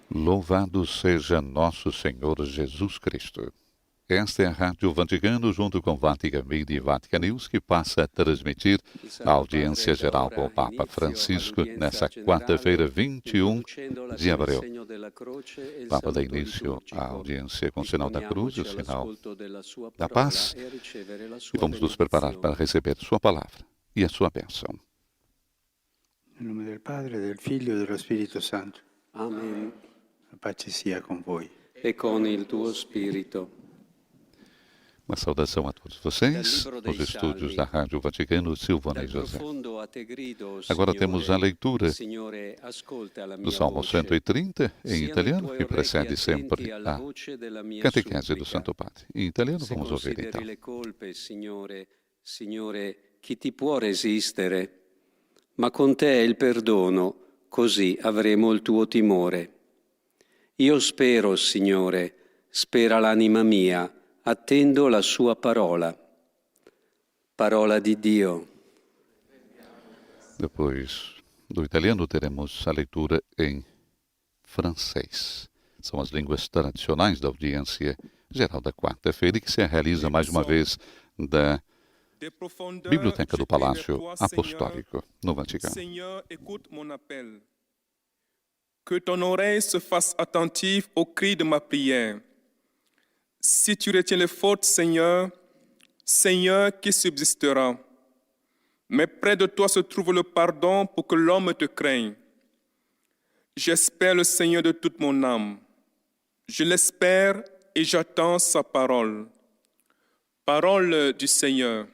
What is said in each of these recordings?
Louvado seja nosso Senhor Jesus Cristo. Esta é a Rádio Vaticano, junto com Vatican Media e Vatican News, que passa a transmitir a audiência geral com o Papa Francisco nessa quarta-feira, 21 de abril. O Papa dá início à audiência com o sinal da cruz, o sinal da paz, e vamos nos preparar para receber sua palavra e a sua bênção. Em nome del Padre, del Figlio e dello Spirito Santo. Amen. La pace sia con voi. E con il tuo spirito. Uma saudação a todos vocês, nos estúdios da Rádio Vaticano, Silvana e José. Agora temos a leitura do Salmo 130, em italiano, que precede sempre a catequese do Santo Padre. Em italiano, vamos ouvir então. Signore, chi ti può resistere? Ma con te è il perdono, così avremo il tuo timore. Io spero, Signore, spera l'anima mia, attendo la sua parola. Parola di Dio. Depois do italiano, teremos a leitura em francês. São as línguas tradicionais da audiência geral da quarta-feira, que se realiza mais uma vez da Biblioteca do Palácio Apostólico, no Vaticano. Seigneur, écoute mon appel. Que ton oreille se fasse attentive au cri de ma prière. Si tu retiens les fautes, Seigneur, Seigneur, qui subsistera? Mais près de toi se trouve le pardon pour que l'homme te craigne. J'espère le Seigneur de toute mon âme. Je l'espère et j'attends sa parole. Parole du Seigneur.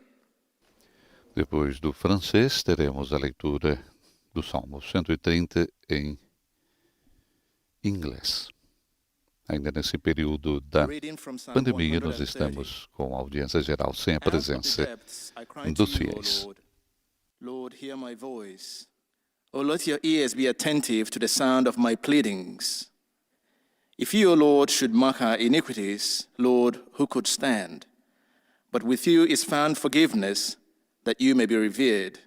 Depois do francês, teremos a leitura do Salmo 130 em inglês. Ainda nesse período da pandemia, nós estamos com a audiência geral sem a presença dos fiéis. Lord, hear my voice. O let your ears be attentive to the sound of my pleadings. If you, O Lord, should mark our iniquities, Lord, who could stand? But with you is found forgiveness, that you may be revered.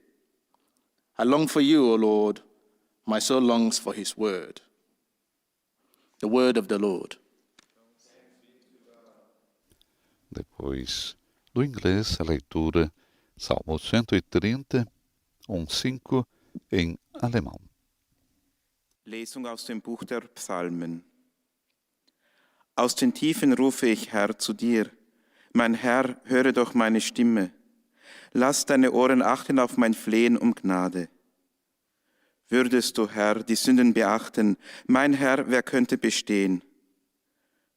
I long for you, O Lord, my soul longs for his word. The word of the Lord. Depois do inglês, a leitura Salmo 130, 1,5 em alemão. Lesung aus dem Buch der Psalmen. Aus den Tiefen rufe ich, Herr, zu dir. Mein Herr, höre doch meine Stimme. Lass deine Ohren achten auf mein Flehen um Gnade. Würdest du, Herr, die Sünden beachten, mein Herr, wer könnte bestehen?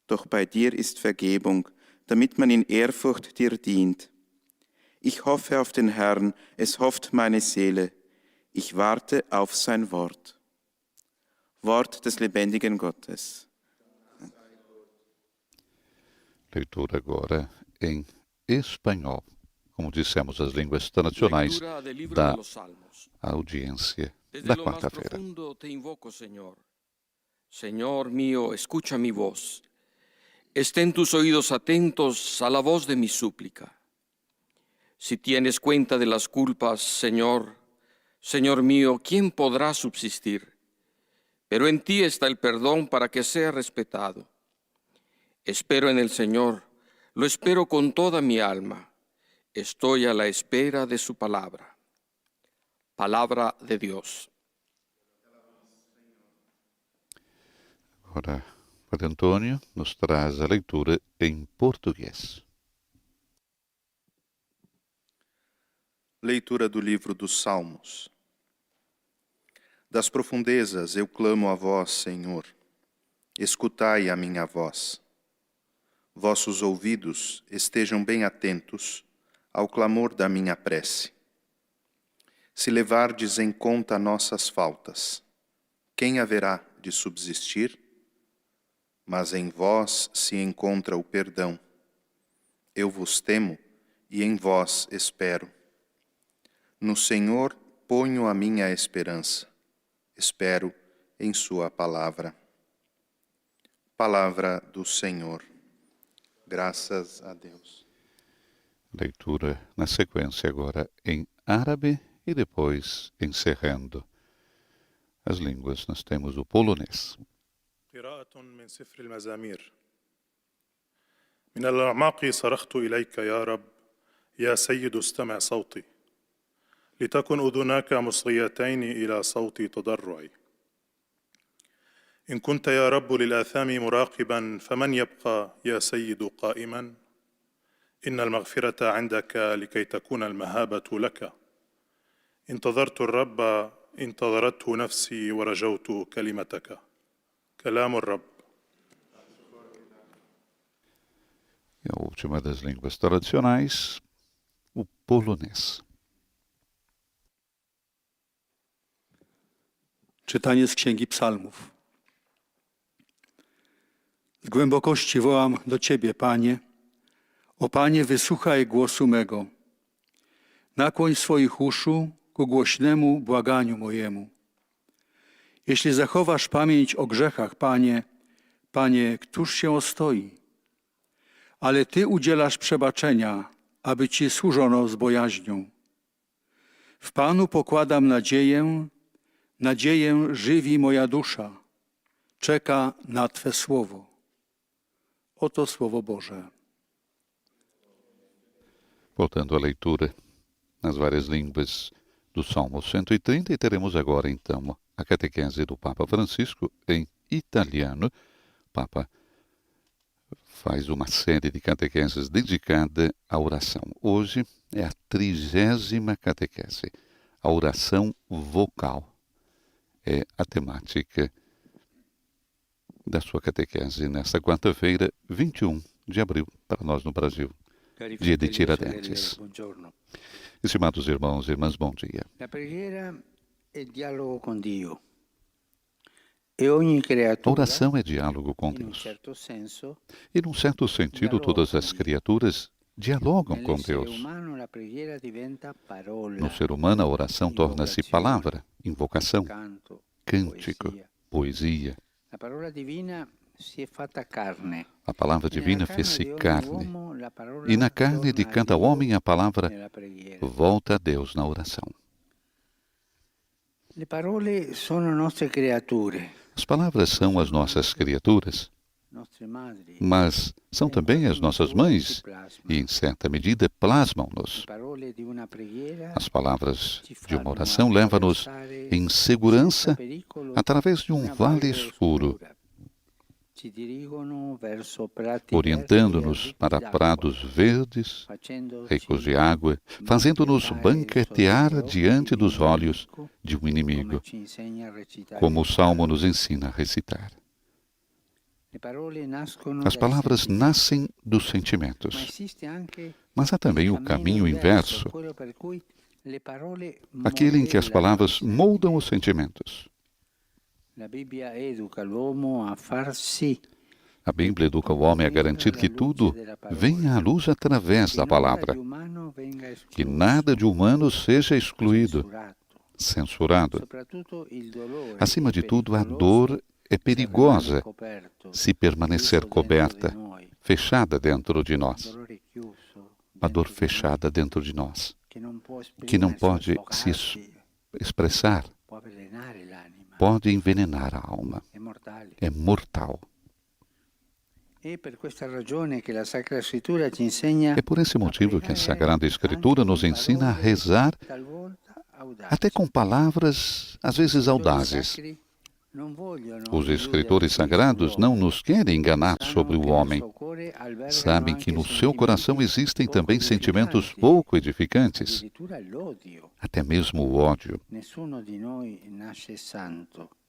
Doch bei dir ist Vergebung, damit man in Ehrfurcht dir dient. Ich hoffe auf den Herrn, es hofft meine Seele. Ich warte auf sein Wort. Wort des lebendigen Gottes. Leitura agora em espanhol. Como dissemos, as línguas tradicionais da audiência da quarta-feira. Te invoco, Señor. Señor mío, escucha mi voz. Estén tus oídos atentos a la voz de mi súplica. Si tienes cuenta de las culpas, Señor, Señor mío, ¿quién podrá subsistir? Pero en ti está el perdón para que sea respetado. Espero en el Señor, lo espero con toda mi alma. Estoy a la espera de su palabra. Palabra de Dios. Agora, Padre Antônio nos traz a leitura em português. Leitura do livro dos Salmos. Das profundezas eu clamo a vós, Senhor. Escutai a minha voz. Vossos ouvidos estejam bem atentos ao clamor da minha prece. Se levardes em conta nossas faltas, quem haverá de subsistir? Mas em vós se encontra o perdão. Eu vos temo e em vós espero. No Senhor ponho a minha esperança. Espero em sua palavra. Palavra do Senhor. Graças a Deus. Leitura na sequência agora em árabe e depois encerrando as línguas. Nós temos o polonês. قراءة من سفر المزامير. من الأعماق صرخت إليك يا رب، يا سيد استمع صوتي، لتكن أذناك مصغيتين إلى صوت تضرعي. إن كنت يا رب للآثام مراقبا، فمن يبقى يا سيد قائما؟ إن المغفرة عندك لكي تكون المهابة لك. انتظرت الرب، انتظرته نفسي، ورجوت كلمتك. كلام الرب. E a última das línguas tradicionais, o polonês. Czytanie z Księgi Psalmów. Z głębokości wołam do Ciebie, Panie. O Panie, wysłuchaj głosu mego. Nakłoń swoich uszu ku głośnemu błaganiu mojemu. Jeśli zachowasz pamięć o grzechach, Panie, Panie, któż się ostoi? Ale Ty udzielasz przebaczenia, aby Ci służono z bojaźnią. W Panu pokładam nadzieję, nadzieję żywi moja dusza. Czeka na Twe słowo. Oto Słowo Boże. Voltando à leitura nas várias línguas do Salmo 130, e teremos agora então a catequese do Papa Francisco em italiano. O Papa faz uma série de catequeses dedicada à oração. Hoje é a 30ª catequese. A oração vocal é a temática da sua catequese nesta quarta-feira, 21 de abril, para nós no Brasil, dia de Tiradentes. Estimados irmãos e irmãs, bom dia. La preghiera è dialogo con Dio. A oração é diálogo com Deus. E, num certo sentido, todas as criaturas dialogam com Deus. No ser humano, a oração torna-se palavra, invocação, cântico, poesia. A palavra divina fez-se carne. E na carne de cada homem a palavra volta a Deus na oração. Le parole sono nostre creature. As palavras são as nossas criaturas, mas são também as nossas mães e, em certa medida, plasmam-nos. As palavras de uma oração levam-nos em segurança através de um vale escuro, orientando-nos para prados verdes, ricos de água, fazendo-nos banquetear diante dos olhos de um inimigo, como o Salmo nos ensina a recitar. As palavras nascem dos sentimentos, mas há também o caminho inverso, aquele em que as palavras moldam os sentimentos. A Bíblia educa o homem a garantir que tudo venha à luz através da palavra, que nada de humano seja excluído, censurado. Acima de tudo, a dor é perigosa se permanecer coberta, fechada dentro de nós. A dor fechada dentro de nós, que não pode se expressar, pode envenenar a alma. É mortal. É por esse motivo que a Sagrada Escritura nos ensina a rezar até com palavras, às vezes audazes. Os escritores sagrados não nos querem enganar sobre o homem. Sabem que no seu coração existem também sentimentos pouco edificantes, até mesmo o ódio.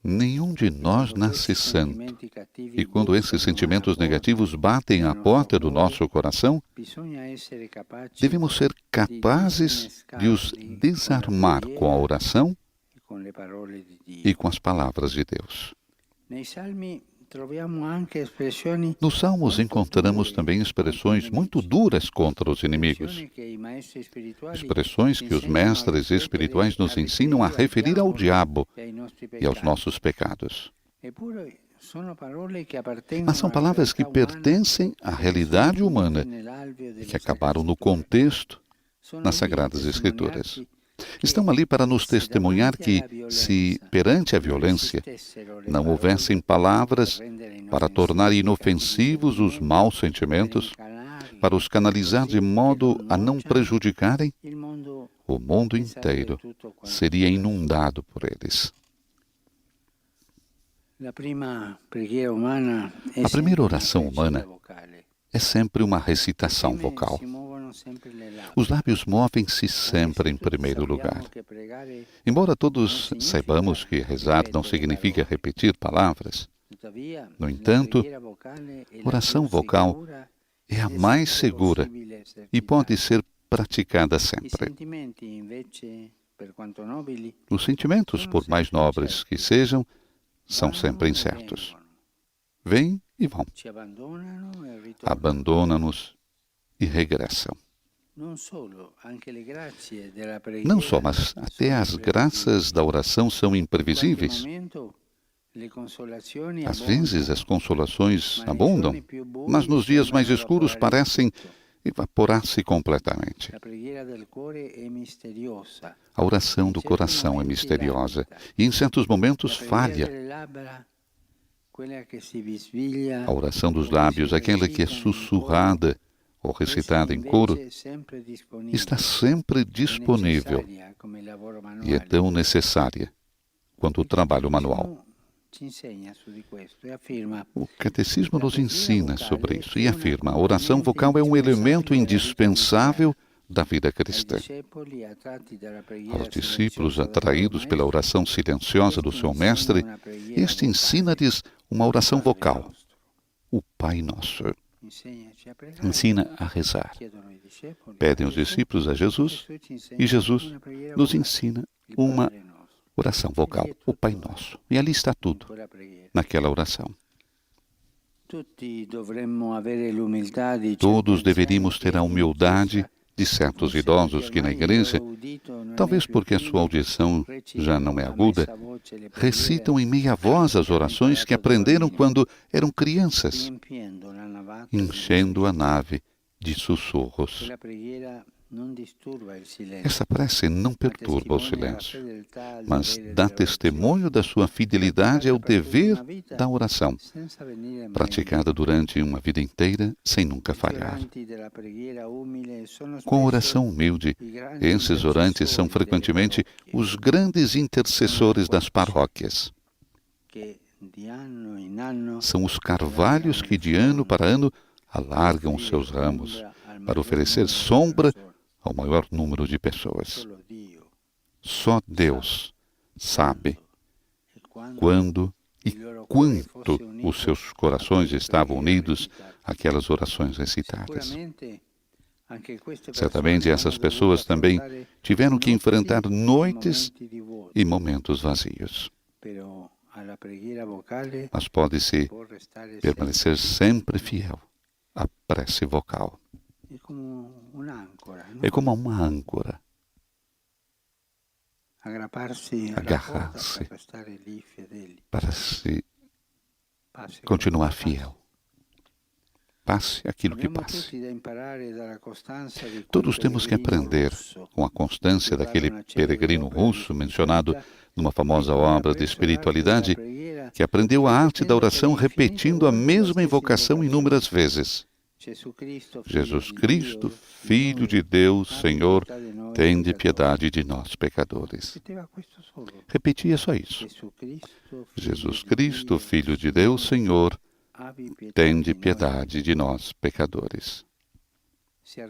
Nenhum de nós nasce santo. E quando esses sentimentos negativos batem à porta do nosso coração, devemos ser capazes de os desarmar com a oração e com as palavras de Deus. Nos Salmos encontramos também expressões muito duras contra os inimigos. Expressões que os mestres espirituais nos ensinam a referir ao diabo e aos nossos pecados. Mas são palavras que pertencem à realidade humana e que acabaram no contexto nas Sagradas Escrituras. Estão ali para nos testemunhar que, se perante a violência não houvessem palavras para tornar inofensivos os maus sentimentos, para os canalizar de modo a não prejudicarem, o mundo inteiro seria inundado por eles. A primeira oração humana é sempre uma recitação vocal. Os lábios movem-se sempre em primeiro lugar. Embora todos saibamos que rezar não significa repetir palavras, no entanto, oração vocal é a mais segura e pode ser praticada sempre. Os sentimentos, por mais nobres que sejam, são sempre incertos. Vêm e vão. Abandonam-nos e regressam. Não só, mas até as graças da oração são imprevisíveis. Às vezes as consolações abundam, mas nos dias mais escuros parecem evaporar-se completamente. A oração do coração é misteriosa e em certos momentos falha. A oração dos lábios, aquela que é sussurrada ou recitada em coro, está sempre disponível e é tão necessária quanto o trabalho manual. O Catecismo nos ensina sobre isso e afirma: a oração vocal é um elemento indispensável da vida cristã. Aos discípulos atraídos pela oração silenciosa do seu mestre, este ensina-lhes uma oração vocal, o Pai Nosso. Ensina a rezar. Pedem os discípulos a Jesus e Jesus nos ensina uma oração vocal, o Pai Nosso. E ali está tudo, naquela oração. Todos deveríamos ter a humildade de certos idosos que na igreja, talvez porque a sua audição já não é aguda, recitam em meia voz as orações que aprenderam quando eram crianças, enchendo a nave de sussurros. Essa prece não perturba o silêncio, mas dá testemunho da sua fidelidade ao dever da oração, praticada durante uma vida inteira sem nunca falhar. Com a oração humilde, esses orantes são frequentemente os grandes intercessores das paróquias. São os carvalhos que de ano para ano alargam seus ramos para oferecer sombra ao maior número de pessoas. Só Deus sabe quando e quanto os seus corações estavam unidos àquelas orações recitadas. Certamente essas pessoas também tiveram que enfrentar noites e momentos vazios. Mas pode-se permanecer sempre fiel à prece vocal. É como uma âncora. Agarrar-se para se continuar fiel. Passe aquilo que passe. Todos temos que aprender com a constância daquele peregrino russo mencionado numa famosa obra de espiritualidade, que aprendeu a arte da oração repetindo a mesma invocação inúmeras vezes. Jesus Cristo, Filho de Deus, Senhor, tende piedade de nós, pecadores. Repetia só isso. Jesus Cristo, Filho de Deus, Senhor, tende piedade de nós, pecadores. Se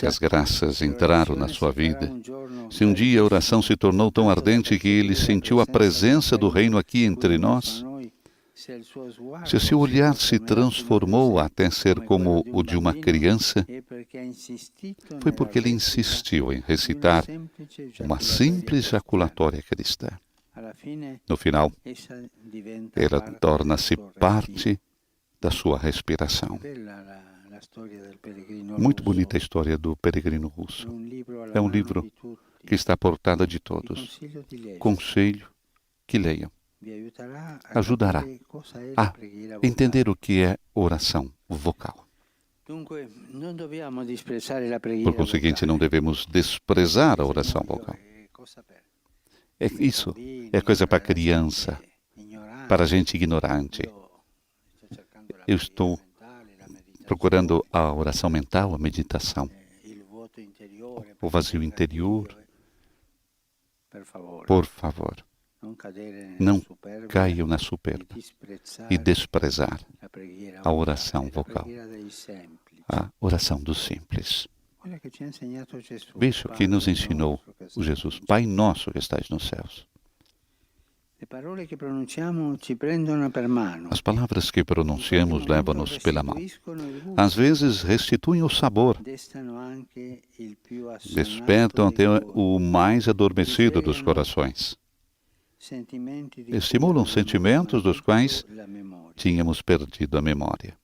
as graças entraram na sua vida, se um dia a oração se tornou tão ardente que ele sentiu a presença do reino aqui entre nós, se seu olhar se transformou até ser como o de uma criança, foi porque ele insistiu em recitar uma simples jaculatória cristã. No final, ela torna-se parte da sua respiração. Muito bonita a história do peregrino russo. É um livro que está à portada de todos. Conselho que leiam. Ajudará a entender o que é oração vocal. Por conseguinte, não devemos desprezar a oração vocal. Isso é coisa para criança, para gente ignorante. Eu estou procurando a oração mental, a meditação, o vazio interior. Por favor, não caiam na soberba e desprezar a oração vocal, a oração dos simples. Veja o que nos ensinou o Jesus, Pai nosso que estais nos céus. As palavras que pronunciamos levam-nos pela mão. Às vezes restituem o sabor, despertam até o mais adormecido dos corações, estimulam sentimentos dos quais tínhamos perdido a memória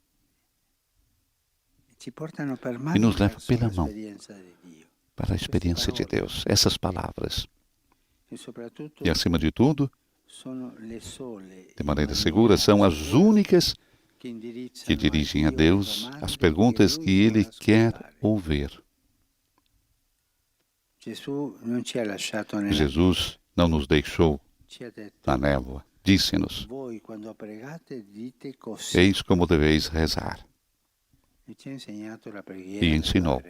e nos levam pela mão para a experiência de Deus. Essas palavras, e acima de tudo, de maneira segura, são as únicas que dirigem a Deus as perguntas que Ele quer ouvir. Jesus não nos deixou na névoa. Disse-nos: eis como deveis rezar. E ensinou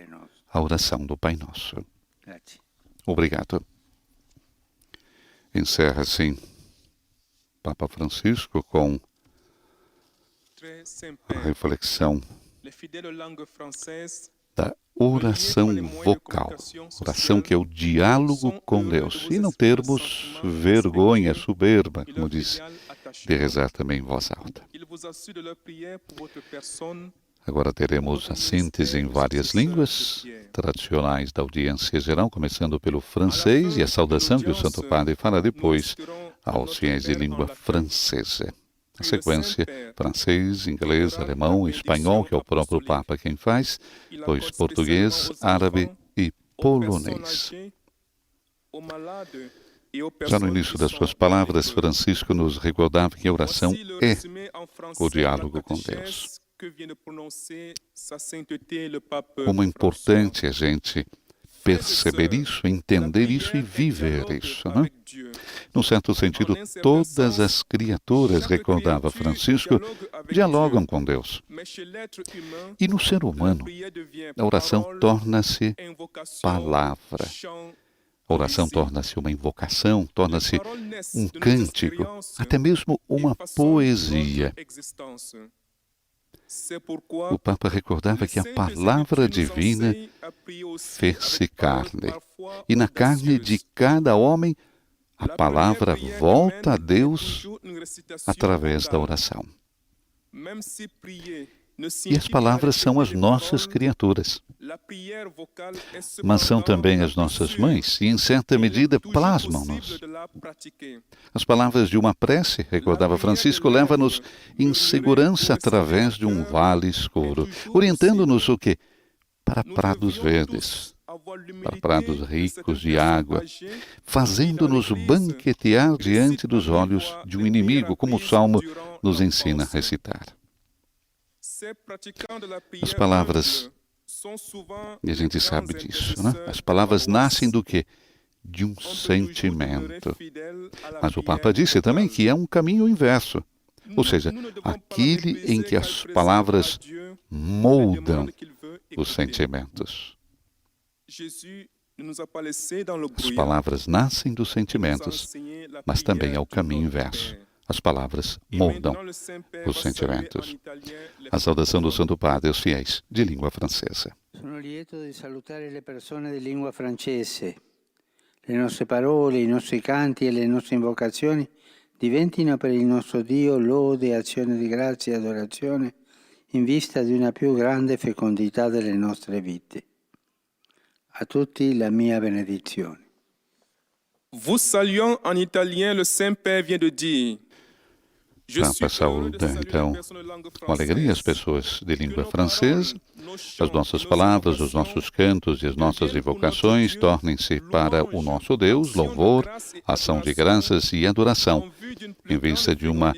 a oração do Pai Nosso. Obrigado. Encerra assim Papa Francisco com a reflexão da oração vocal, oração que é o diálogo com Deus, e não termos vergonha, soberba, como disse, de rezar também em voz alta. Agora teremos a síntese em várias línguas tradicionais da audiência geral, começando pelo francês, e a saudação que o Santo Padre fará depois aos fiéis de língua francesa. A sequência, francês, inglês, alemão e espanhol, que é o próprio Papa quem faz, depois português, árabe e polonês. Já no início das suas palavras, Francisco nos recordava que a oração é o diálogo com Deus. Como é importante a gente perceber isso, entender isso e viver isso, não é? Num certo sentido, todas as criaturas, recordava Francisco, dialogam com Deus. E no ser humano, a oração torna-se palavra. A oração torna-se uma invocação, torna-se um cântico, até mesmo uma poesia. O Papa recordava que a palavra divina fez-se carne, e na carne de cada homem a palavra volta a Deus através da oração. E as palavras são as nossas criaturas, mas são também as nossas mães, e em certa medida plasmam-nos. As palavras de uma prece, recordava Francisco, levam-nos em segurança através de um vale escuro, orientando-nos o quê? Para prados verdes, para prados ricos de água, fazendo-nos banquetear diante dos olhos de um inimigo, como o Salmo nos ensina a recitar. As palavras, e a gente sabe disso, né? As palavras nascem do quê? De um sentimento. Mas o Papa disse também que é um caminho inverso, ou seja, aquele em que as palavras moldam os sentimentos. As palavras nascem dos sentimentos, mas também é o caminho inverso. As palavras moldam os sentimentos. A saudação do Santo Padre aos fiéis de língua francesa. Sono lieto di salutare le persone di lingua francese. Le nostre parole, i nostri canti e le nostre invocazioni diventino per il nostro Dio lode, azione di grazia e adorazione in vista di una più grande fecondità delle nostre vite. A tutti la mia benedizione. Vous saluant en italien, le Saint-Père vient de dire: Papa saúda, então, com alegria as pessoas de língua francesa. As nossas palavras, os nossos cantos e as nossas invocações tornem-se para o nosso Deus louvor, ação de graças e adoração, em vista de uma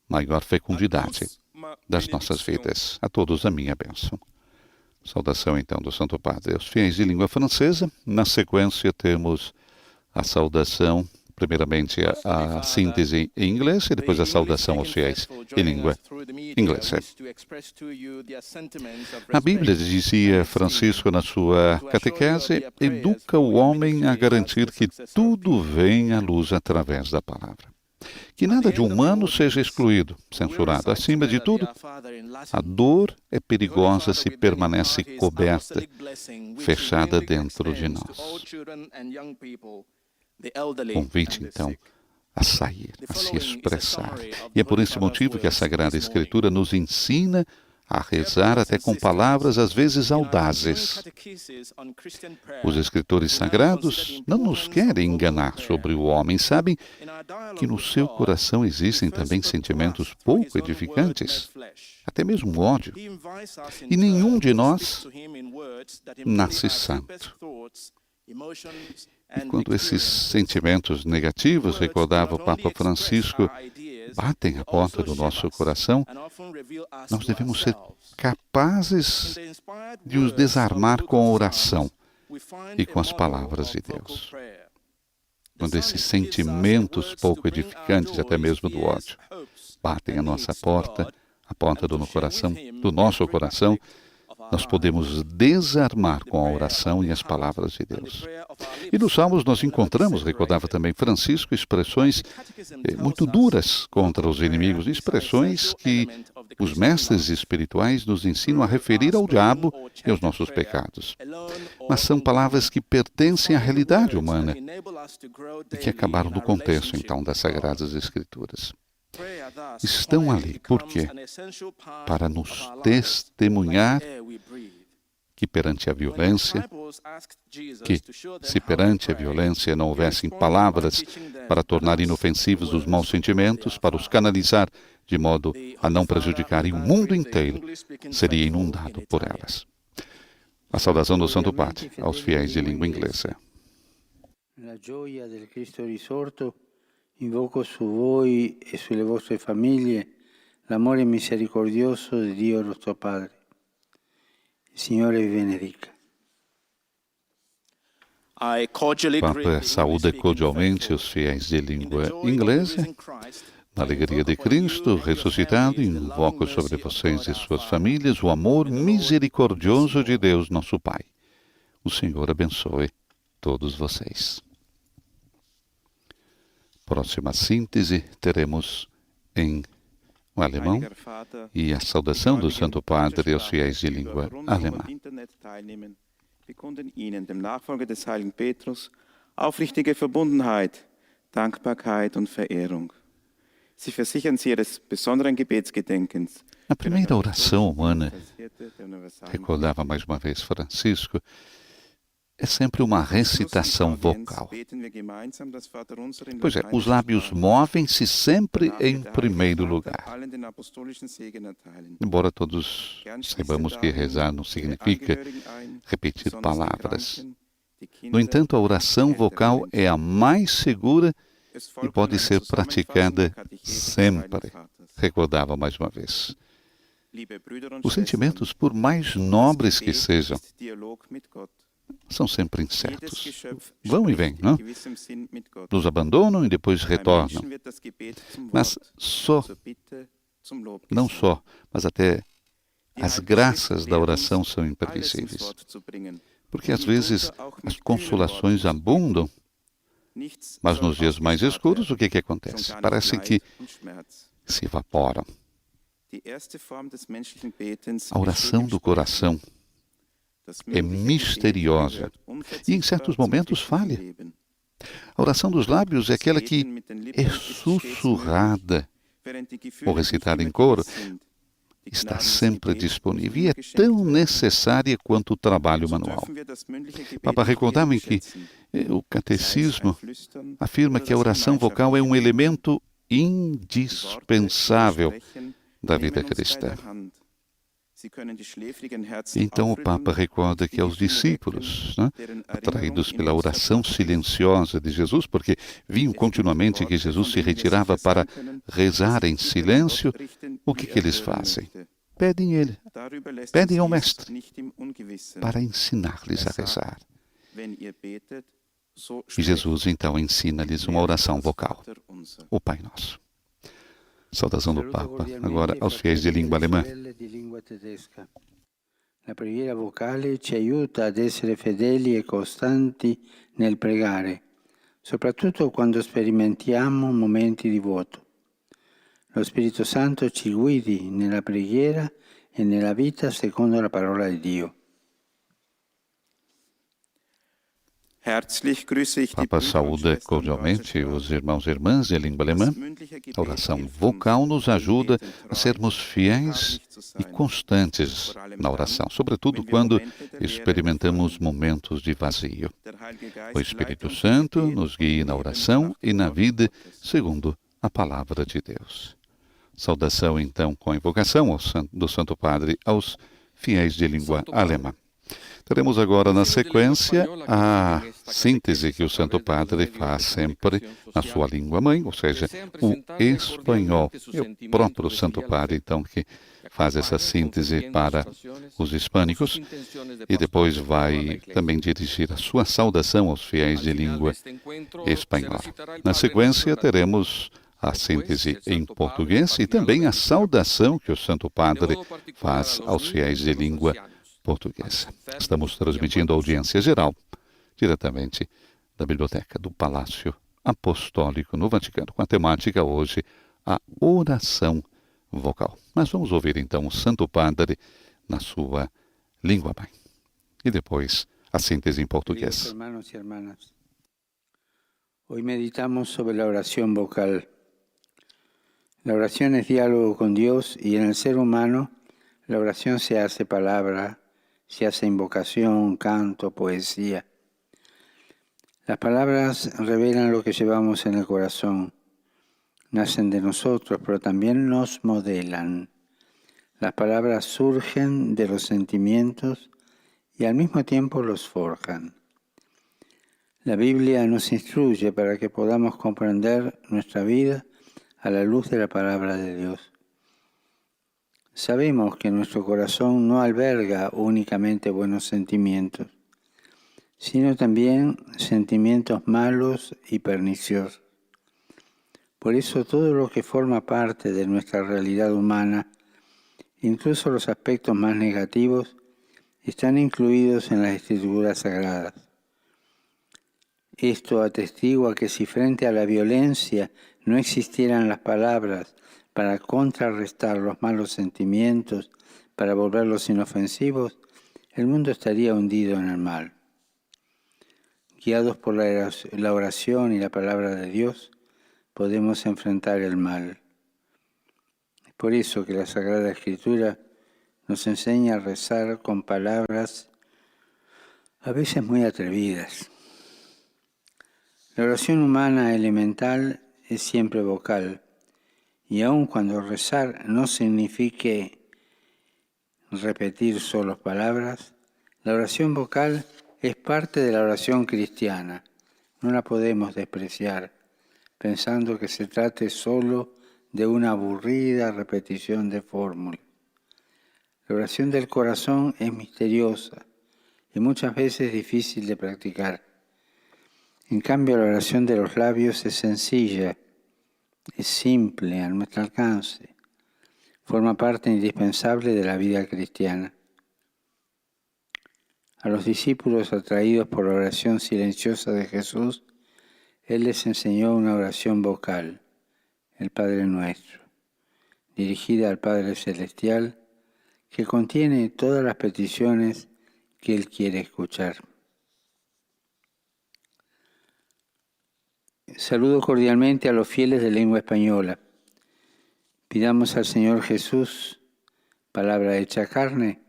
maior fecundidade das nossas vidas. A todos a minha bênção. Saudação, então, do Santo Padre aos fiéis de língua francesa. Na sequência, temos a saudação, primeiramente a síntese em inglês e depois a saudação aos fiéis de língua inglesa. A Bíblia, dizia Francisco na sua catequese, educa o homem a garantir que tudo venha à luz através da palavra. Que nada de humano seja excluído, censurado. Acima de tudo, a dor é perigosa se permanece coberta, fechada dentro de nós. Convite, então, a sair, a se expressar. E é por esse motivo que a Sagrada Escritura nos ensina a rezar até com palavras às vezes audazes. Os escritores sagrados não nos querem enganar sobre o homem, sabem que no seu coração existem também sentimentos pouco edificantes, até mesmo ódio. E nenhum de nós nasce santo. E quando esses sentimentos negativos, recordava o Papa Francisco, batem à porta do nosso coração, nós devemos ser capazes de os desarmar com a oração e com as palavras de Deus. Quando esses sentimentos pouco edificantes, até mesmo do ódio, batem à nossa porta, a porta do nosso coração, nós podemos desarmar com a oração e as palavras de Deus. E nos Salmos nós encontramos, recordava também Francisco, expressões muito duras contra os inimigos, expressões que os mestres espirituais nos ensinam a referir ao diabo e aos nossos pecados. Mas são palavras que pertencem à realidade humana e que acabaram no contexto, então, das Sagradas Escrituras. Estão ali, por quê? Para nos testemunhar que perante a violência, se perante a violência não houvessem palavras para tornar inofensivos os maus sentimentos, para os canalizar de modo a não prejudicarem o mundo inteiro, seria inundado por elas. A saudação do Santo Padre aos fiéis de língua inglesa. Na gioia del Cristo risorto, invoco su voi e sulle vostre famiglie l'amore misericordioso di Dio nostro Padre. Il Signore vi benedica. O Papa saúda cordialmente os fiéis de língua inglesa. Na alegria de Cristo ressuscitado, invoco sobre vocês e suas famílias o amor misericordioso de Deus, nosso Pai. O Senhor abençoe todos vocês. Próxima síntese teremos em alemão e a saudação do Santo Padre aos fiéis de língua alemã. Bekunden Ihnen, dem Nachfolger des heiligen Petrus, aufrichtige Verbundenheit, Dankbarkeit und Verehrung. Sie versichern Sie Ihres besonderen Gebetsgedenkens. Na primeira oração humana, recordava mais uma vez Francisco, é sempre uma recitação vocal. Pois é, os lábios movem-se sempre em primeiro lugar. Embora todos saibamos que rezar não significa repetir palavras. No entanto, a oração vocal é a mais segura e pode ser praticada sempre, recordava mais uma vez. Os sentimentos, por mais nobres que sejam, são sempre incertos. Vão e vêm, não? Nos abandonam e depois retornam. Mas não só, mas até as graças da oração são imprevisíveis. Porque às vezes as consolações abundam, mas nos dias mais escuros o que acontece? Parece que se evaporam. A oração do coração é misteriosa e em certos momentos falha. A oração dos lábios é aquela que é sussurrada ou recitada em coro, está sempre disponível e é tão necessária quanto o trabalho manual. Papa recordava que o catecismo afirma que a oração vocal é um elemento indispensável da vida cristã. Então o Papa recorda que aos discípulos, né, atraídos pela oração silenciosa de Jesus, porque viam continuamente que Jesus se retirava para rezar em silêncio, o que eles fazem? Pedem ao Mestre para ensinar-lhes a rezar. E Jesus então ensina-lhes uma oração vocal, o Pai Nosso. Saudação do Papa, agora aos fiéis de língua alemã. La preghiera vocale ci aiuta ad essere fedeli e costanti nel pregare, soprattutto quando sperimentiamo momenti di vuoto. Lo Spirito Santo ci guidi nella preghiera e nella vita secondo la parola di Dio. Papa saúda cordialmente os irmãos e irmãs de língua alemã. A oração vocal nos ajuda a sermos fiéis e constantes na oração, sobretudo quando experimentamos momentos de vazio. O Espírito Santo nos guia na oração e na vida segundo a palavra de Deus. Saudação, então, com a invocação do Santo Padre aos fiéis de língua alemã. Teremos agora, na sequência, a síntese que o Santo Padre faz sempre na sua língua-mãe, ou seja, o espanhol. E o próprio Santo Padre, então, que faz essa síntese para os hispânicos e depois vai também dirigir a sua saudação aos fiéis de língua espanhola. Na sequência, teremos a síntese em português e também a saudação que o Santo Padre faz aos fiéis de língua portuguesa. Estamos transmitindo a audiência geral, diretamente da Biblioteca do Palácio Apostólico no Vaticano, com a temática hoje, a oração vocal. Mas vamos ouvir então o Santo Padre na sua língua-mãe. E depois a síntese em português. Hermanos y hermanas, hoy meditamos sobre la oración vocal. La oración es diálogo con Dios y en el ser humano la oración se hace palabra, se hace invocación, canto, poesía. Las palabras revelan lo que llevamos en el corazón. Nacen de nosotros, pero también nos modelan. Las palabras surgen de los sentimientos y al mismo tiempo los forjan. La Biblia nos instruye para que podamos comprender nuestra vida a la luz de la palabra de Dios. Sabemos que nuestro corazón no alberga únicamente buenos sentimientos, sino también sentimientos malos y perniciosos. Por eso todo lo que forma parte de nuestra realidad humana, incluso los aspectos más negativos, están incluidos en las Escrituras Sagradas. Esto atestigua que si frente a la violencia no existieran las palabras para contrarrestar los malos sentimientos, para volverlos inofensivos, el mundo estaría hundido en el mal. Guiados por la oración y la palabra de Dios, podemos enfrentar el mal. Es por eso que la Sagrada Escritura nos enseña a rezar con palabras a veces muy atrevidas. La oración humana elemental es siempre vocal, y aun cuando rezar no signifique repetir solo palabras, la oración vocal es parte de la oración cristiana. No la podemos despreciar, pensando que se trate solo de una aburrida repetición de fórmulas. La oración del corazón es misteriosa y muchas veces difícil de practicar. En cambio, la oración de los labios es sencilla, es simple, a nuestro alcance. Forma parte indispensable de la vida cristiana. A los discípulos atraídos por la oración silenciosa de Jesús, Él les enseñó una oración vocal, el Padre Nuestro, dirigida al Padre Celestial, que contiene todas las peticiones que Él quiere escuchar. Saludo cordialmente a los fieles de lengua española. Pidamos al Señor Jesús, palabra hecha carne,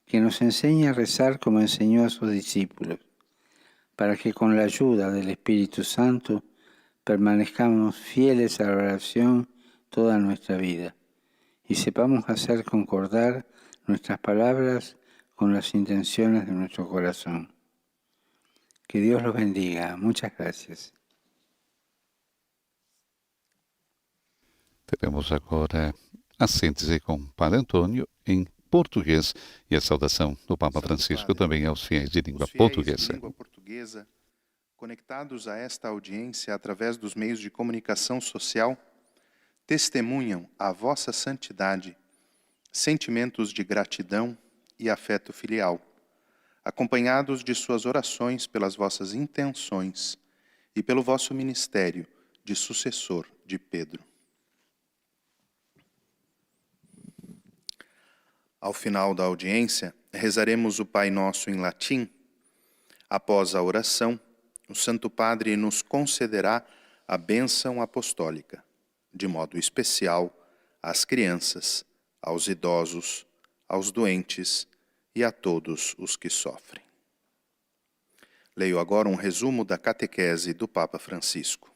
que nos enseñe a rezar como enseñó a sus discípulos, para que con la ayuda del Espíritu Santo permanezcamos fieles a la oración toda nuestra vida y sepamos hacer concordar nuestras palabras con las intenciones de nuestro corazón. Que Dios los bendiga. Muchas gracias. Teremos agora a síntese com o Padre Antônio em português e a saudação do Papa Francisco também aos fiéis de língua portuguesa. Conectados a esta audiência através dos meios de comunicação social, testemunham a vossa santidade, sentimentos de gratidão e afeto filial, acompanhados de suas orações pelas vossas intenções e pelo vosso ministério de sucessor de Pedro. Ao final da audiência, rezaremos o Pai Nosso em latim. Após a oração, o Santo Padre nos concederá a bênção apostólica, de modo especial às crianças, aos idosos, aos doentes e a todos os que sofrem. Leio agora um resumo da catequese do Papa Francisco.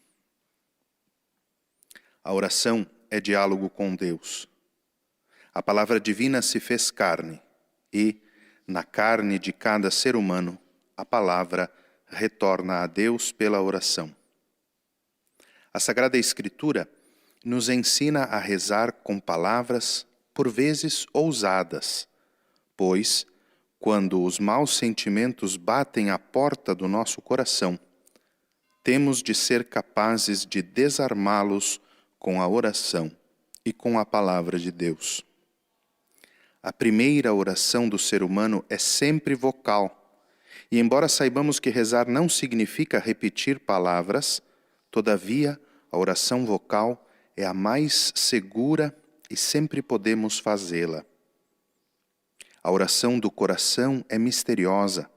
A oração é diálogo com Deus. A palavra divina se fez carne e, na carne de cada ser humano, a palavra retorna a Deus pela oração. A Sagrada Escritura nos ensina a rezar com palavras, por vezes ousadas, pois, quando os maus sentimentos batem à porta do nosso coração, temos de ser capazes de desarmá-los com a oração e com a palavra de Deus. A primeira oração do ser humano é sempre vocal, e embora saibamos que rezar não significa repetir palavras, todavia a oração vocal é a mais segura e sempre podemos fazê-la. A oração do coração é misteriosa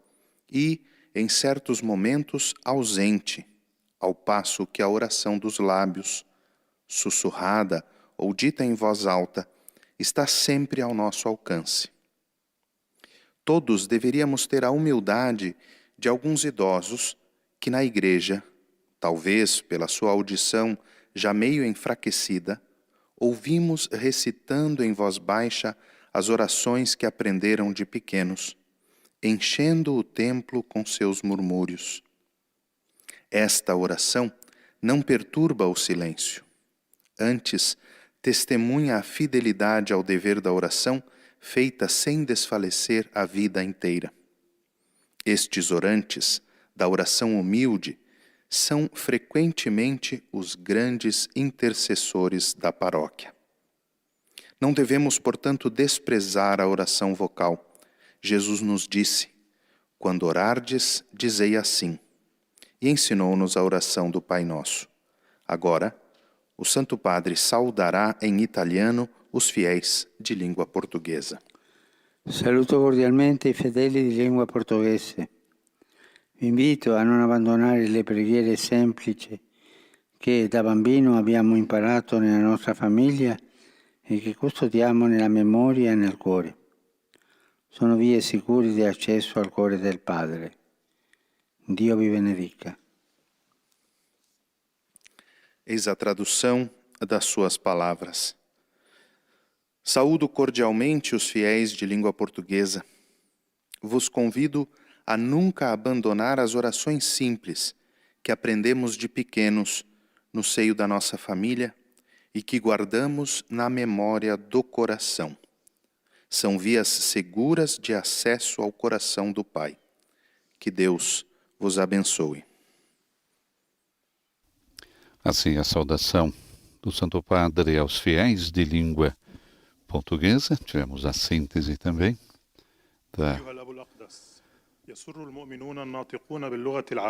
e, em certos momentos, ausente, ao passo que a oração dos lábios, sussurrada ou dita em voz alta, está sempre ao nosso alcance. Todos deveríamos ter a humildade de alguns idosos que na igreja, talvez pela sua audição já meio enfraquecida, ouvimos recitando em voz baixa as orações que aprenderam de pequenos, enchendo o templo com seus murmúrios. Esta oração não perturba o silêncio. Antes, testemunha a fidelidade ao dever da oração, feita sem desfalecer a vida inteira. Estes orantes da oração humilde são frequentemente os grandes intercessores da paróquia. Não devemos, portanto, desprezar a oração vocal. Jesus nos disse: quando orardes, dizei assim, e ensinou-nos a oração do Pai Nosso. Agora, o Santo Padre saudará em italiano os fiéis de língua portuguesa. Saluto cordialmente i fedeli di lingua portoghese. Vi invito a non abbandonare le preghiere semplici che da bambino abbiamo imparato nella nostra famiglia e che custodiamo nella memoria e nel cuore. Sono vie sicure di accesso al cuore del Padre. Dio vi benedica. Eis a tradução das suas palavras. Saúdo cordialmente os fiéis de língua portuguesa. Vos convido a nunca abandonar as orações simples que aprendemos de pequenos no seio da nossa família e que guardamos na memória do coração. São vias seguras de acesso ao coração do Pai. Que Deus vos abençoe. Assim, a saudação do Santo Padre aos fiéis de língua portuguesa. Tivemos a síntese também da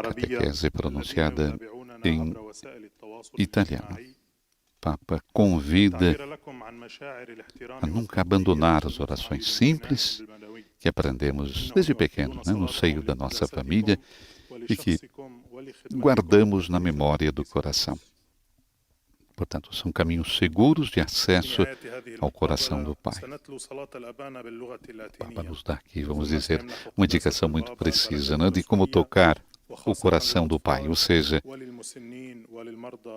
catequese pronunciada em italiano. O Papa convida a nunca abandonar as orações simples que aprendemos desde pequeno, no seio da nossa família e que guardamos na memória do coração. Portanto, são caminhos seguros de acesso ao coração do Pai. O Papa nos dá aqui, vamos dizer, uma indicação muito precisa, de como tocar o coração do Pai, ou seja,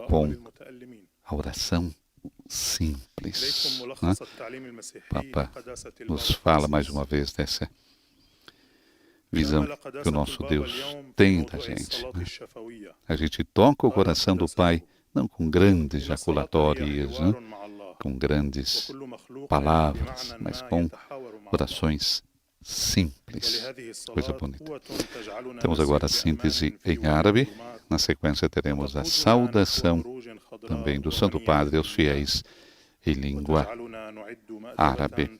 com a oração simples. Né? O Papa nos fala mais uma vez dessa visão que o nosso Deus tem da gente. Né? A gente toca o coração do Pai, não com grandes jaculatórias, né? Com grandes palavras, mas com orações simples. Coisa bonita. Temos agora a síntese em árabe. Na sequência teremos a saudação também do Santo Padre aos fiéis em língua árabe.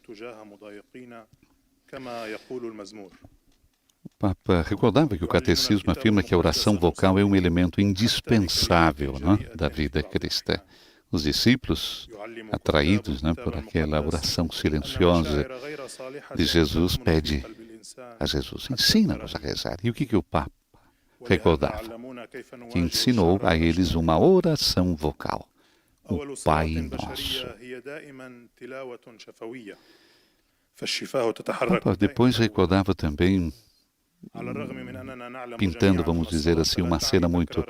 O Papa recordava que o Catecismo afirma que a oração vocal é um elemento indispensável, né, da vida cristã. Os discípulos, atraídos, né, por aquela oração silenciosa de Jesus, pedem a Jesus, ensina-nos a rezar. E o que o Papa recordava? Que ensinou a eles uma oração vocal, o Pai Nosso. O Papa depois recordava também, pintando, vamos dizer assim, uma cena muito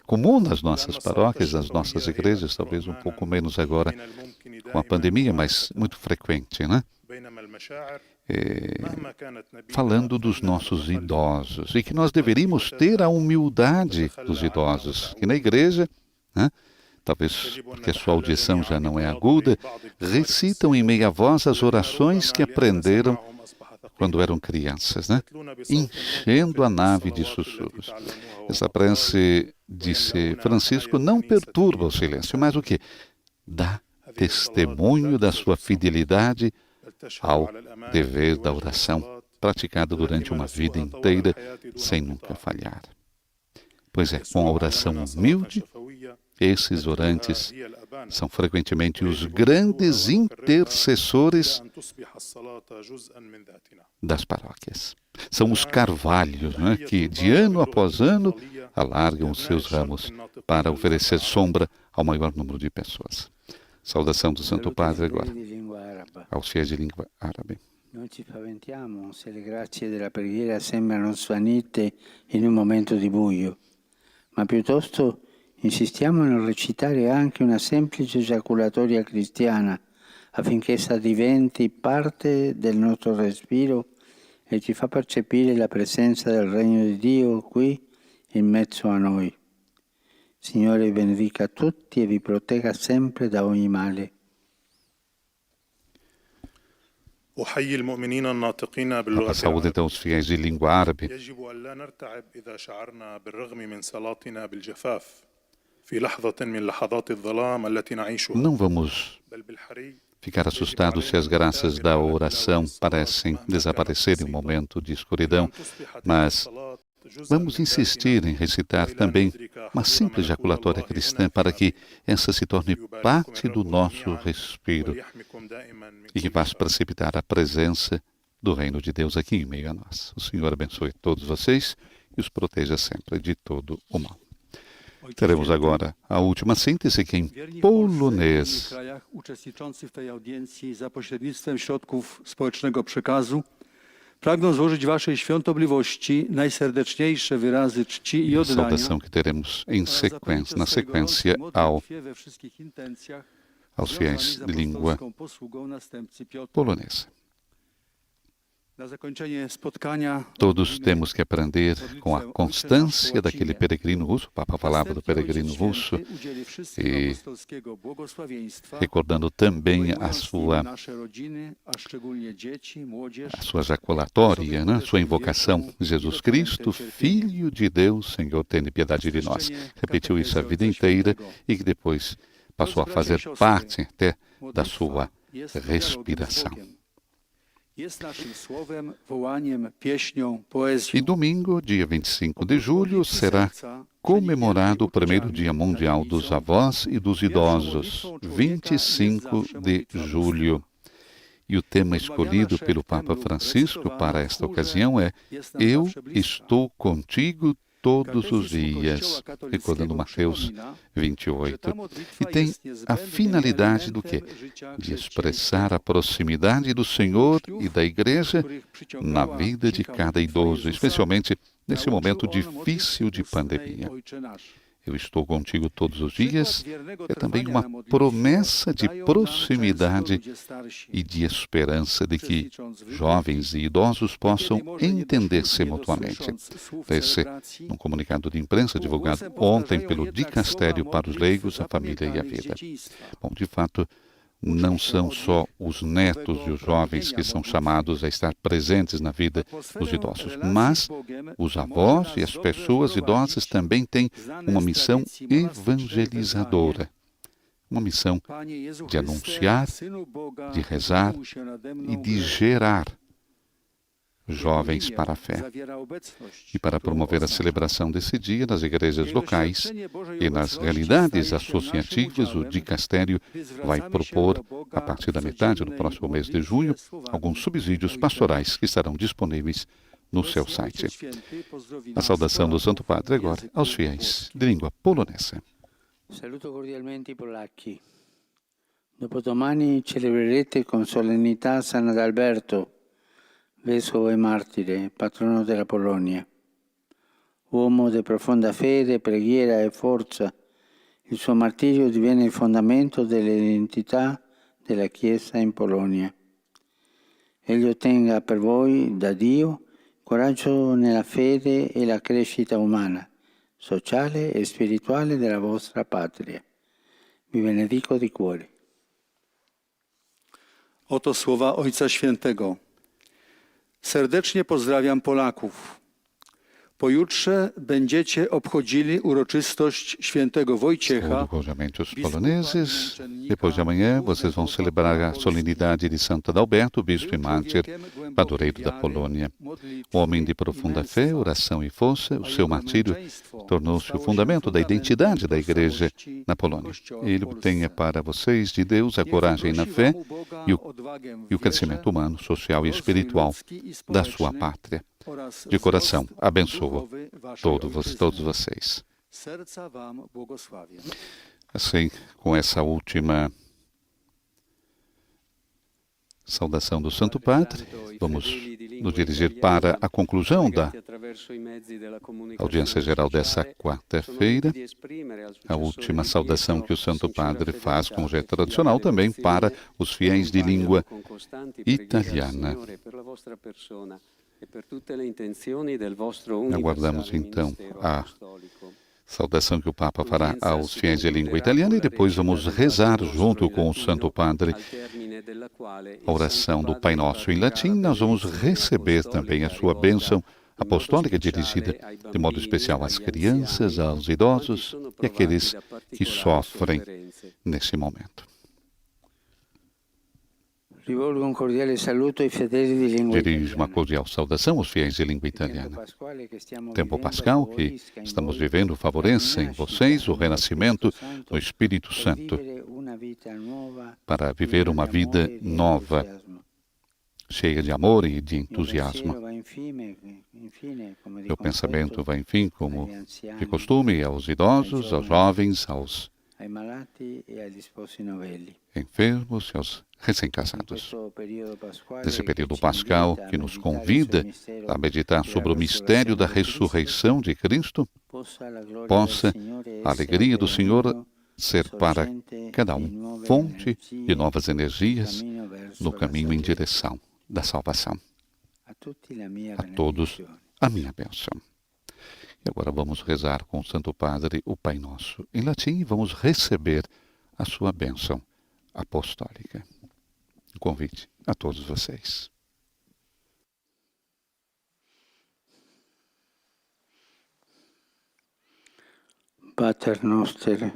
comum nas nossas paróquias, nas nossas igrejas, talvez um pouco menos agora com a pandemia, mas muito frequente, né? Falando dos nossos idosos e que nós deveríamos ter a humildade dos idosos, que na igreja, né, talvez porque a sua audição já não é aguda, recitam em meia voz as orações que aprenderam quando eram crianças, né? Enchendo a nave de sussurros. Essa prece, disse Francisco, não perturba o silêncio, mas o que? Dá testemunho da sua fidelidade ao dever da oração, praticada durante uma vida inteira, sem nunca falhar. Pois é, com a oração humilde, esses orantes são frequentemente os grandes intercessores das paróquias. São os carvalhos, né, que de ano após ano alargam os seus ramos para oferecer sombra ao maior número de pessoas. Saudação do Santo Padre agora, aos fiéis de língua árabe. Non ci spaventiamo se le grazie della preghiera sembrano svanite in un momento di buio, ma piuttosto insistiamo nel recitare anche una semplice giaculatoria cristiana affinché essa diventi parte del nostro respiro e ci fa percepire la presenza del Regno di Dio qui in mezzo a noi. Signore benedica tutti e vi protegga sempre da ogni male. أحيي المؤمنين الناطقين Papa باللغة saúde então os fiéis de língua árabe. يجب أن لا نرتعب إذا شعرنا بالرغم من صلاتنا بالجفاف في لحظة من لحظات الظلام التي نعيشها. Não vamos ficar assustados se as graças da oração parecem desaparecer em um momento de escuridão, mas vamos insistir em recitar também uma simples jaculatória cristã para que essa se torne parte do nosso respiro e que faça precipitar a presença do Reino de Deus aqui em meio a nós. O Senhor abençoe todos vocês e os proteja sempre de todo o mal. Teremos agora a última síntese que é em polonês. Uczestniczący w tej audiencji za pośrednictwem środków społecznego przekazu pragną złożyć Waszej świątobliwości najserdeczniejsze wyrazy czci i oddania Saudação que teremos na sequência aos fiéis de língua polonesa. Todos temos que aprender com a constância daquele peregrino russo. O Papa falava do peregrino russo e recordando também a sua jaculatória, né? Sua invocação, Jesus Cristo, Filho de Deus, Senhor, tenha piedade de nós. Repetiu isso a vida inteira e que depois passou a fazer parte até da sua respiração. E domingo, dia 25 de julho, será comemorado o primeiro Dia Mundial dos Avós e dos Idosos, 25 de julho. E o tema escolhido pelo Papa Francisco para esta ocasião é Eu estou contigo todos os dias, recordando Mateus 28. E tem a finalidade do quê? De expressar a proximidade do Senhor e da Igreja na vida de cada idoso, especialmente nesse momento difícil de pandemia. eu estou contigo todos os dias, é também uma promessa de proximidade e de esperança de que jovens e idosos possam entender-se mutuamente. Esse, num comunicado de imprensa divulgado ontem pelo Dicastério para os Leigos, a Família e a Vida. Bom, de fato, não são só os netos e os jovens que são chamados a estar presentes na vida dos idosos, mas os avós e as pessoas idosas também têm uma missão evangelizadora, uma missão de anunciar, de rezar e de gerar jovens para a fé. E para promover a celebração desse dia nas igrejas locais e nas realidades associativas, o Dicastério vai propor, a partir da metade do próximo mês de junho, alguns subsídios pastorais que estarão disponíveis no seu site. A saudação do Santo Padre agora aos fiéis de língua polonesa. Saluto cordialmente i polacchi. Dopodomani celebrerete con solennità San Adalberto, vescovo e martire, patrono della Polonia. Uomo di profonda fede, preghiera e forza, il suo martirio diviene il fondamento dell'identità della Chiesa in Polonia. Egli ottenga per voi, da Dio, coraggio nella fede e la crescita umana, sociale e spirituale della vostra patria. Vi benedico di cuore. Oto słowa Ojca Świętego. Serdecznie pozdrawiam Polaków. Pojutrze będziecie obchodzili uroczystość świętego Wojciecha. Saúdo cordialmente os poloneses. Depois de amanhã, vocês vão celebrar a solenidade de Santo Adalberto, bispo e mártir, padroeiro da Polônia. Homem de profunda fé, oração e força, o seu martírio tornou-se o fundamento da identidade da Igreja na Polônia. Ele obtenha para vocês de Deus a coragem na fé e o crescimento humano, social e espiritual da sua pátria. De coração, abençoa todos vocês. Assim, com essa última saudação do Santo Padre, vamos nos dirigir para a conclusão da audiência geral dessa quarta-feira. A última saudação que o Santo Padre faz, como já é tradicional, também para os fiéis de língua italiana. Aguardamos então a saudação que o Papa fará aos fiéis de língua italiana e depois vamos rezar junto com o Santo Padre a oração do Pai Nosso em latim. Nós vamos receber também a sua bênção apostólica dirigida de modo especial às crianças, aos idosos e àqueles que sofrem nesse momento. Rivolgo un cordiale saluto ai fedeli di lingua Dirijo uma cordial saudação aos fiéis de língua italiana. Tempo pascal que estamos vivendo favorece em vocês o renascimento do Espírito Santo para viver uma vida nova, cheia de amor e de entusiasmo. Meu pensamento vai, enfim, como de costume, aos idosos, aos jovens, aos enfermos e aos recém-casados. Nesse período pascal que nos convida a meditar sobre o mistério da ressurreição de Cristo, possa a alegria do Senhor ser para cada um fonte de novas energias no caminho em direção da salvação. A todos a minha bênção. E agora vamos rezar com o Santo Padre o Pai Nosso em latim e vamos receber a sua bênção apostólica. Um convite a todos vocês. Pater noster,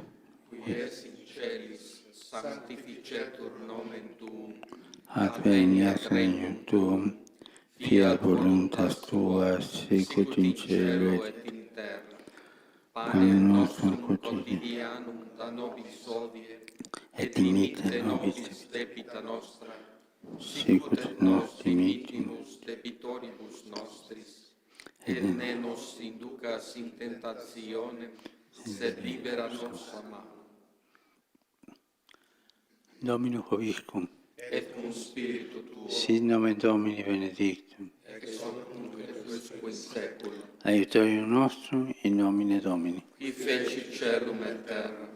qui es in celis, sanctificetur nomen tuum, adveniat regnum tuum, fiat voluntas tua, sicut in cielo et in terra. panem nostrum quotidianum da nobis hodie, et dimitte nobis debita nostra, sicut nos dimittimus debitoribus nostris, et ne nos inducas in tentationem, sed libera nos a malo. Dominus vobiscum, Et cum spiritu tuo, sit nomen Domini benedictum, ex hoc nunc et usque in saecula, aiutorium nostrum in nomine Domini. che feci il cielo e la terra.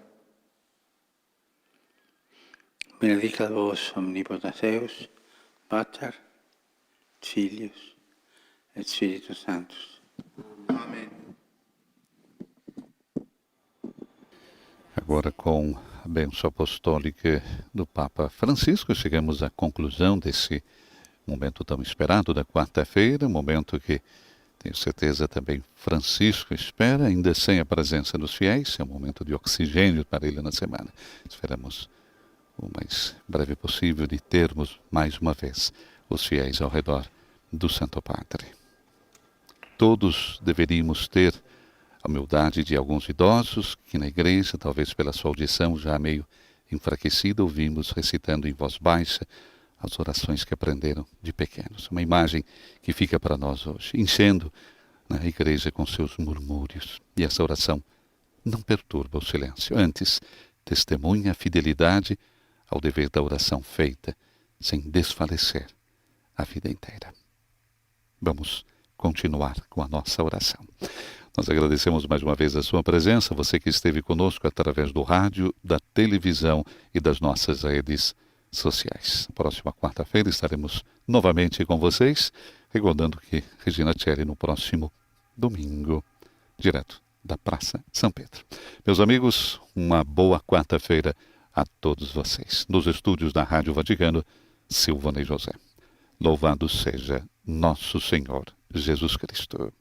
Benedicat vos omnipotens Deus, Pater, Filius et Spiritus Sanctus. Amém. Agora, com a bênção apostólica do Papa Francisco, chegamos à conclusão desse momento tão esperado da quarta-feira, momento que tenho certeza também Francisco espera, ainda sem a presença dos fiéis, é um momento de oxigênio para ele na semana. Esperamos o mais breve possível de termos mais uma vez os fiéis ao redor do Santo Padre. Todos deveríamos ter a humildade de alguns idosos que na igreja, talvez pela sua audição já meio enfraquecida, ouvimos recitando em voz baixa as orações que aprenderam de pequenos. Uma imagem que fica para nós hoje, enchendo a igreja com seus murmúrios. E essa oração não perturba o silêncio, antes testemunha a fidelidade ao dever da oração feita, sem desfalecer a vida inteira. Vamos continuar com a nossa oração. Nós agradecemos mais uma vez a sua presença, você que esteve conosco através do rádio, da televisão e das nossas redes sociais. Próxima quarta-feira estaremos novamente com vocês, recordando que Regina Tcheri no próximo domingo, direto da Praça São Pedro. Meus amigos, uma boa quarta-feira a todos vocês. Nos estúdios da Rádio Vaticano, Silvana e José. Louvado seja nosso Senhor Jesus Cristo.